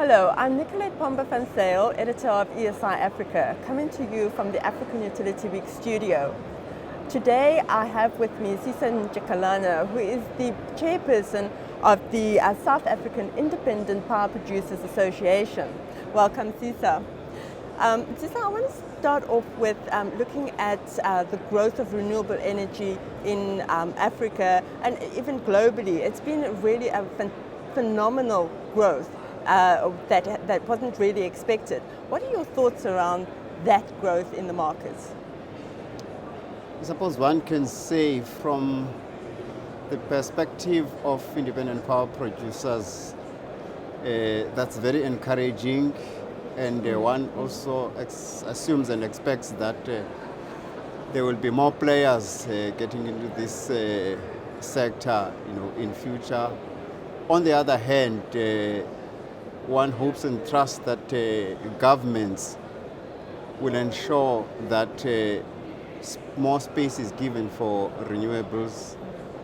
Hello, I'm Nicolette Pomba van Sale, editor of ESI Africa, coming to you from the African Utility Week studio. Today I have with me Sisa Njikelana, who is the chairperson of the South African Independent Power Producers Association. Welcome, Sisa. Sisa, I want to start off with looking at the growth of renewable energy in Africa and even globally. It's been really a phenomenal growth. That wasn't really expected. What are your thoughts around that growth in the markets? I suppose one can say from the perspective of independent power producers, that's very encouraging, and one also assumes and expects that there will be more players getting into this sector, in future. On the other hand, one hopes and trusts that governments will ensure that more space is given for renewables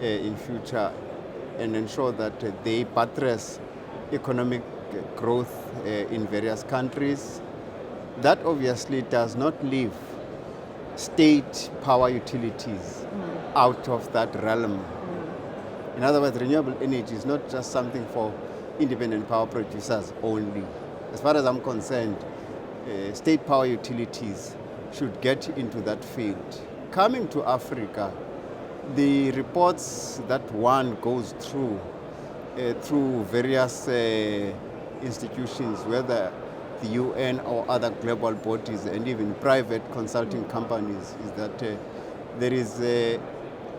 in future and ensure that they buttress economic growth in various countries. That obviously does not leave state power utilities out of that realm. In other words, renewable energy is not just something for independent power producers only. As far as I'm concerned, state power utilities should get into that field. Coming to Africa, the reports that one goes through various institutions, whether the UN or other global bodies and even private consulting companies, is that there is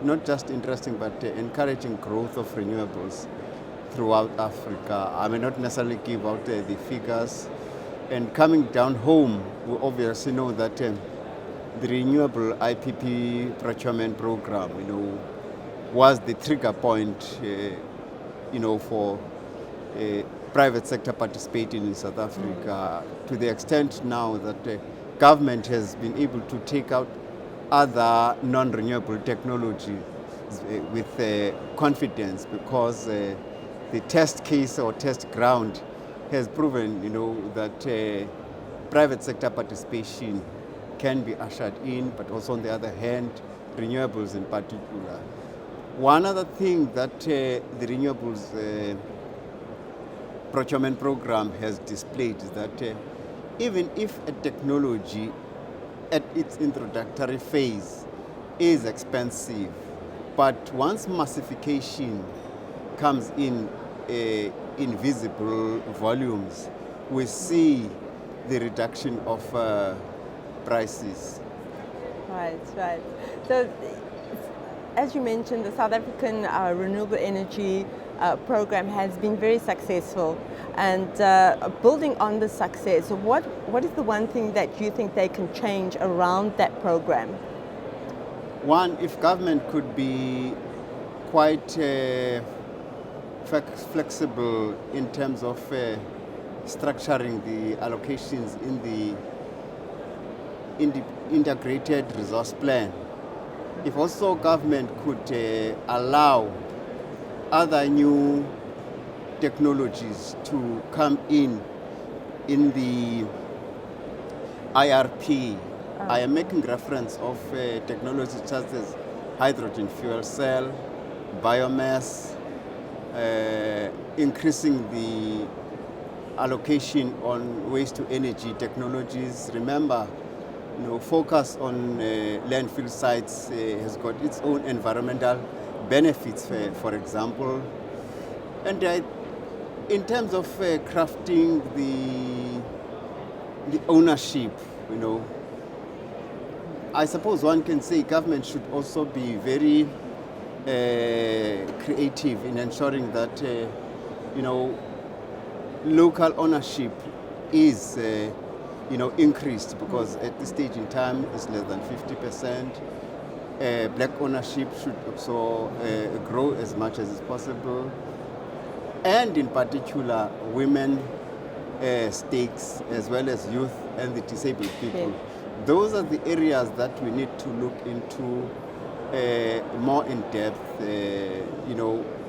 not just interesting but encouraging growth of renewables throughout Africa. I may not necessarily give out the figures. And coming down home, we obviously know that the Renewable IPP procurement program, was the trigger point, for private sector participating in South Africa, to the extent now that the government has been able to take out other non-renewable technologies with confidence, because the test case or test ground has proven, that private sector participation can be ushered in, but also on the other hand, renewables in particular. One other thing that the renewables procurement program has displayed is that even if a technology at its introductory phase is expensive, but once massification comes in visible volumes, we see the reduction of prices. Right. So, as you mentioned, the South African renewable energy program has been very successful. And building on the success, what is the one thing that you think they can change around that program? One, if government could be quite flexible in terms of structuring the allocations in the integrated resource plan. If also government could allow other new technologies to come in the IRP. I am making reference of technologies such as hydrogen fuel cell, biomass, increasing the allocation on waste to energy technologies. Remember, focus on landfill sites has got its own environmental benefits, for example. And in terms of crafting the ownership, I suppose one can say government should also be very creative in ensuring that local ownership is increased, because at this stage in time it's less than 50%. Black ownership should also grow as much as is possible, and in particular women stakes, as well as youth and the disabled people. Those are the areas that we need to look into more in depth,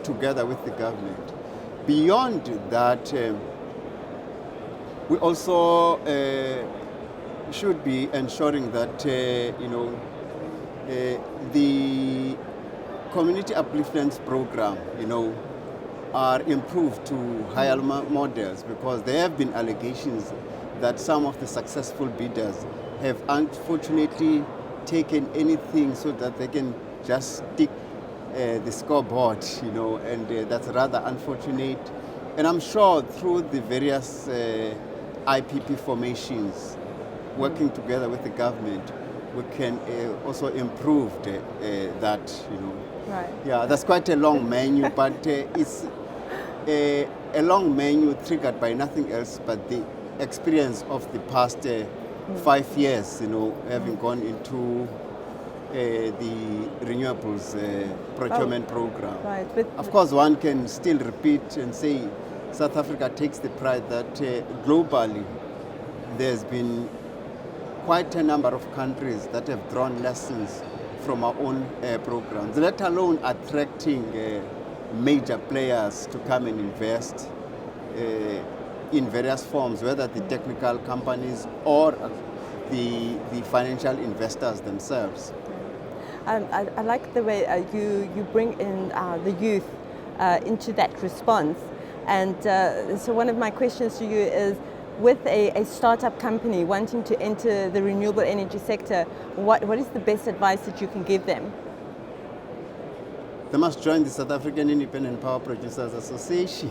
together with the government. Beyond that, We also should be ensuring that the community upliftment program, are improved to higher models, because there have been allegations that some of the successful bidders have unfortunately taken anything so that they can just stick the scoreboard, and that's rather unfortunate. And I'm sure through the various IPP formations, working together with the government, we can also improve that, Right. Yeah, that's quite a long menu, but it's a long menu triggered by nothing else but the experience of the past 5 years, having gone into the renewables procurement program. Right. Of course, one can still repeat and say South Africa takes the pride that globally there's been quite a number of countries that have drawn lessons from our own programs, let alone attracting major players to come and invest in various forms, whether the technical companies or the financial investors themselves. I like the way you bring in the youth into that response. And so one of my questions to you is, with a startup company wanting to enter the renewable energy sector, what is the best advice that you can give them? They must join the South African Independent Power Producers Association.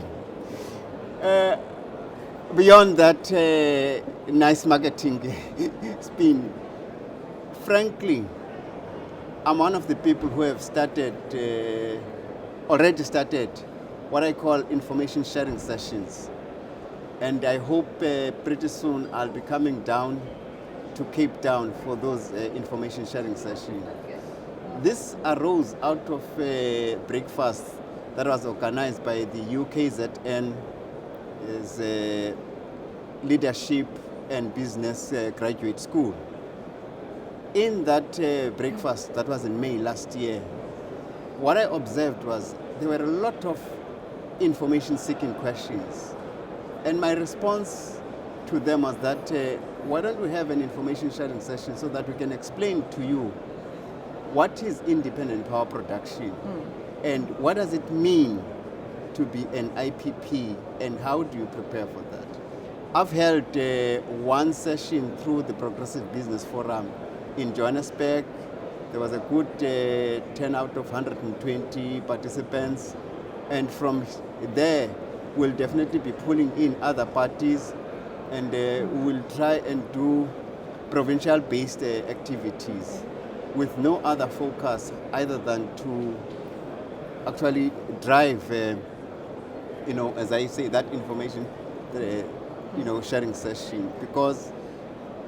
Beyond that nice marketing spin, frankly, I'm one of the people who have already started what I call information sharing sessions. And I hope pretty soon I'll be coming down to Cape Town for those information sharing sessions. This arose out of a breakfast that was organized by the UKZN as a leadership and business graduate school. In that breakfast, that was in May last year, what I observed was there were a lot of information-seeking questions. And my response to them was that why don't we have an information sharing session so that we can explain to you what is independent power production and what does it mean to be an IPP and how do you prepare for that. I've held one session through the Progressive Business Forum in Johannesburg. There was a good 10 out of 120 participants, and from there we'll definitely be pulling in other parties, and we'll try and do provincial-based activities with no other focus other than to actually drive, as I say, that information, sharing session. Because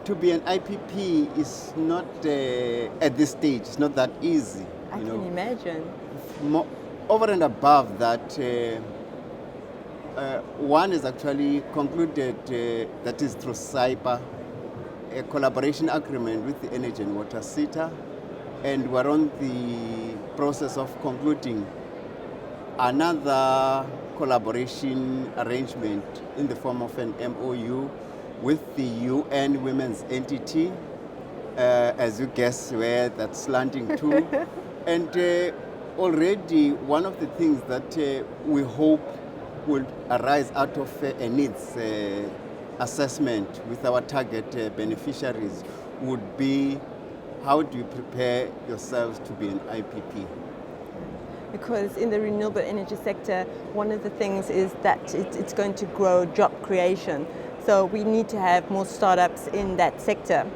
to be an IPP is not, at this stage, it's not that easy. I can imagine. Over and above that, one is actually concluded, that is through cyber, a collaboration agreement with the Energy and Water SETA, and we're on the process of concluding another collaboration arrangement in the form of an MOU with the UN Women's Entity, as you guess where that's landing to. And already one of the things that we hope will arise out of a needs assessment with our target beneficiaries would be, how do you prepare yourselves to be an IPP? Because in the renewable energy sector, one of the things is that it's going to grow job creation. So we need to have more startups in that sector.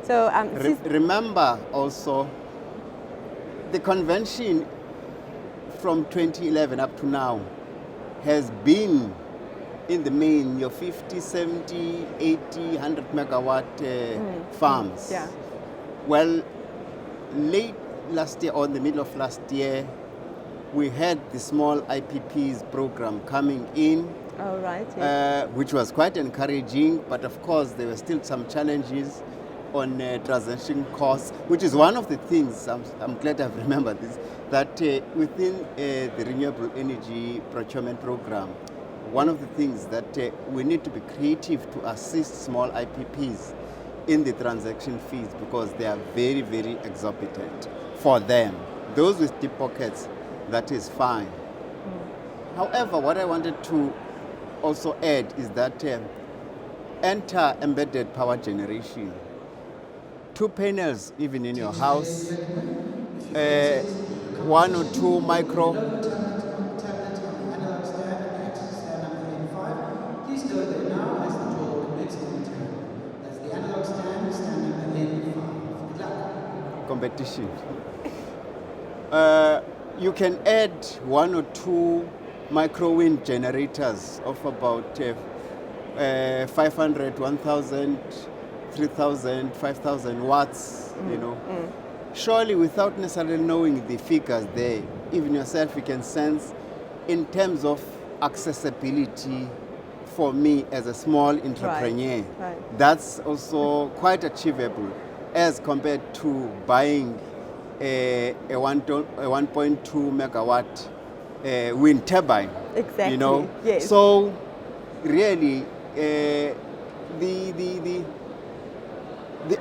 So remember also, the convention from 2011 up to now has been in the main your 50, 70, 80, 100 megawatt farms. Yeah. Well, late last year or in the middle of last year, we had the small IPPs program coming in. Oh, right. Yeah. Which was quite encouraging, but of course there were still some challenges on transaction costs, which is one of the things, I'm glad I've remembered this, that within the renewable energy procurement program, one of the things that we need to be creative to assist small IPPs in the transaction fees, because they are very, very exorbitant for them. Those with deep pockets, that is fine. However, what I wanted to also add is that enter embedded power generation. 2 panels even in your house, 1 or 2 micro. Please go there now as the draw commences momentarily. That's the analog stand, stand number N5. Good luck. Competition. You can add 1 or 2 micro wind generators of about 500, 1,000, 3,000, 5,000 watts, you know. Surely without necessarily knowing the figures there, even yourself you can sense in terms of accessibility for me as a small entrepreneur. Right. That's also quite achievable as compared to buying a 1.2 megawatt wind turbine. Exactly. You know? Yes. So really the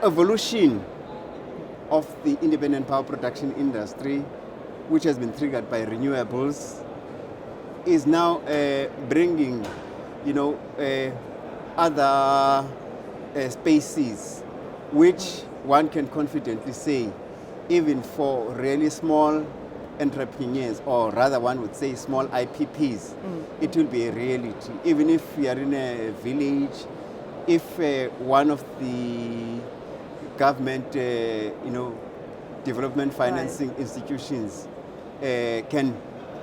evolution of the independent power production industry, which has been triggered by renewables, is now bringing, you know, other spaces, which one can confidently say, even for really small entrepreneurs, or rather one would say small IPPs, it will be a reality. Even if we are in a village, if one of the government, development financing institutions can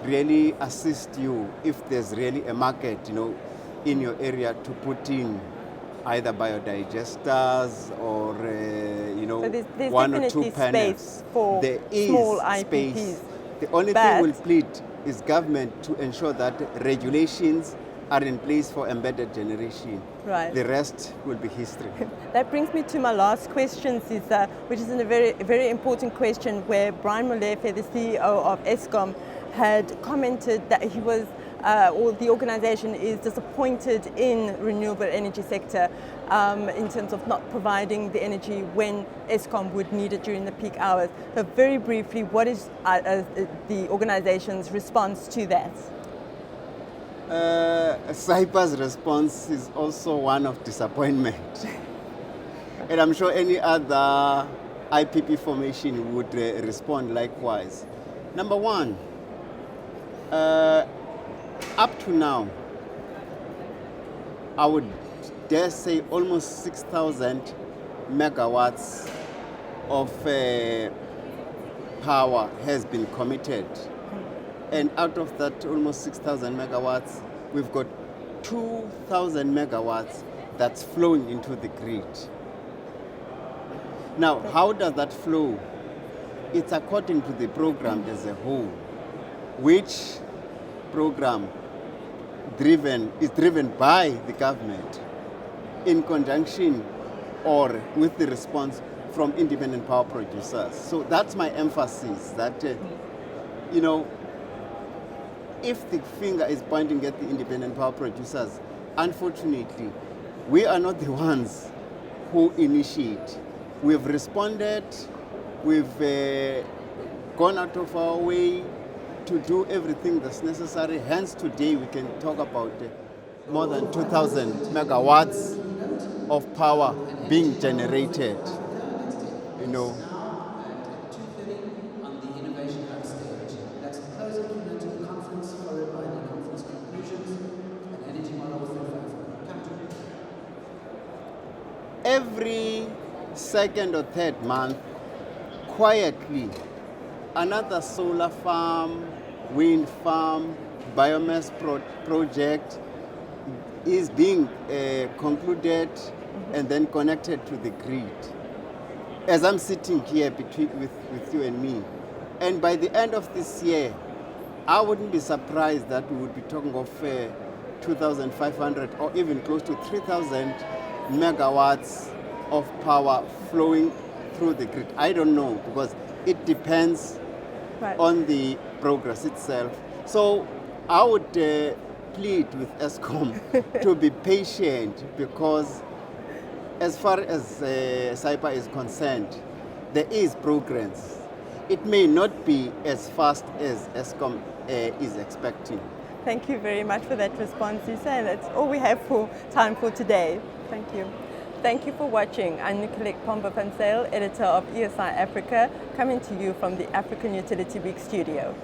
really assist you if there's really a market, in your area to put in either biodigesters or, So there's 1 or 2 definitely panels. space for There is small space. IPPs. The only But- thing we'll plead is government to ensure that regulations are in place for embedded generation. Right. The rest will be history. That brings me to my last question, Sisa, which is a very important question, where Brian Molefe, the CEO of Escom, had commented that he was, or the organization is disappointed in renewable energy sector in terms of not providing the energy when Escom would need it during the peak hours. So very briefly, what is the organization's response to that? Cyber's response is also one of disappointment. And I'm sure any other IPP formation would respond likewise. Number one, up to now, I would dare say almost 6,000 megawatts of power has been committed. And out of that almost 6,000 megawatts, we've got 2,000 megawatts that's flowing into the grid. Now, how does that flow? It's according to the program as a whole, which program is driven by the government in conjunction or with the response from independent power producers. So that's my emphasis, that, if the finger is pointing at the independent power producers, unfortunately, we are not the ones who initiate. We've responded, we've gone out of our way to do everything that's necessary. Hence today we can talk about more than 2,000 megawatts of power being generated, Now at 2:30 on the Innovation Hub stage. That's the closing keynote of the conference, followed by the conference conclusions and energy model for Africa. Come to it. Every second or third month, quietly, another solar farm, wind farm, biomass project is being concluded and then connected to the grid. As I'm sitting here with you and me, and by the end of this year, I wouldn't be surprised that we would be talking of 2,500 or even close to 3,000 megawatts of power flowing through the grid. I don't know, because it depends Right. on the progress itself. So I would plead with Escom to be patient, because as far as Saipa is concerned, there is progress. It may not be as fast as Escom is expecting. Thank you very much for that response, Sisa, and that's all we have for time for today. Thank you. Thank you for watching. I'm Njikelana, editor of ESI Africa, coming to you from the African Utility Week studio.